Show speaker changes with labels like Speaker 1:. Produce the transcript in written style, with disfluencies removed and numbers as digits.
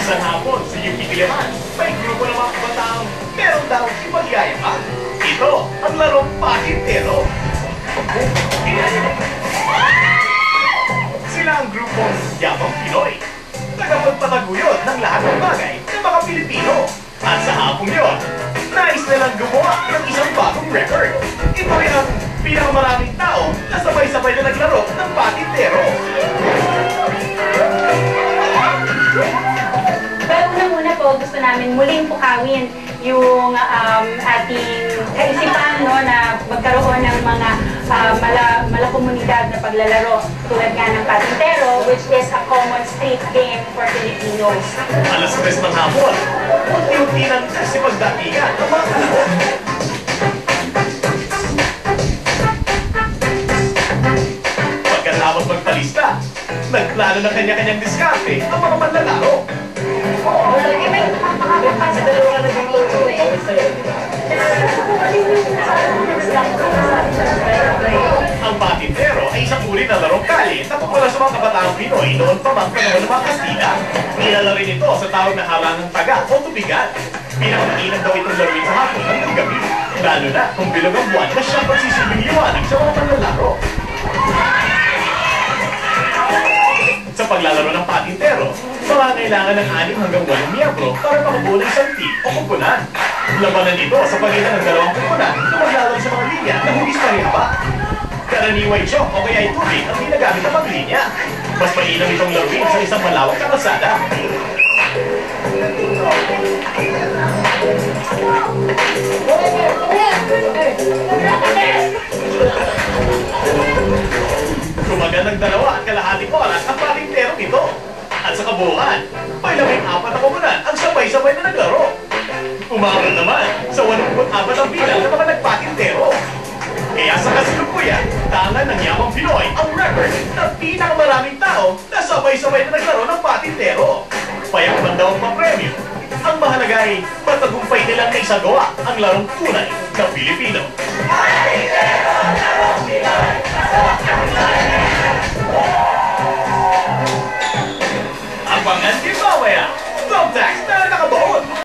Speaker 1: Isang hapon sa UP Diliman, may grupo ng mga kabataang meron daw ipagyayama. Ito ang larong patintero. Sila ang grupong Yamang Pinoy. Tagapagpataguyod ng lahat ng bagay ng mga Pilipino. At sa hapong yun, nais nilang gumawa ng isang bagong record. Ito rin ang pinakamaraming tao na sabay-sabay na naglaro ng patintero.
Speaker 2: Pero una-una po, gusto namin muling pukawin yung ating kaisipan, no, na magkaroon ng mga malakomunidad na paglalaro tulad nga ng patintero, which is a common street game for Filipinos.
Speaker 1: Alas 3 ng hapon, unti-unti nang nagsipagdatingan ang mga kalahok. Pagkatapos magpalista, nagplano ng kanya-kanyang diskarte ang mga manlalaro. Ang patintero ay isang uri na larong kali na popular sa mga kabataang Pinoy noon pa mang panahon ng mga Kastila. Kilala rin ito sa tawag na harangang taga o tubigan. Pinakamainam daw itong laruin sa hapon hanggang gabi, lalo na kung bilog ang buwan na siyang pagsisilbing liwanag sa mga manlalaro. Sa paglalaro ng patintero, kailangan ng 6 hanggang 8 miyembro para makabuo ng isang team o kumpunan. Labanan ito sa pagitan ng dalawang kumpunan na maglalaro sa mga linya na hugis pareha. Karaniway joke o kaya itubig ang ginagamit ng paglinya. Mas mainam itong laruin sa isang malawak na kalsada. Kumaga ng 2.5 oras ang patintero nito. At sa kabuuan, may 14 na komunan ang sabay-sabay na naglaro. Umabot naman sa 84 ang bilang ng mga nagpatintero. Kaya sa kasalukuyan, tangan ng Yamang Pinoy ang record na pinakamaraming tao na sabay-sabay na naglaro ng patintero. Payak man daw ang papremyo. Ang mahalaga ay matagumpay nilang naisagawa ang larong tunay ng Pilipino. Patintero! Larong Pinoy!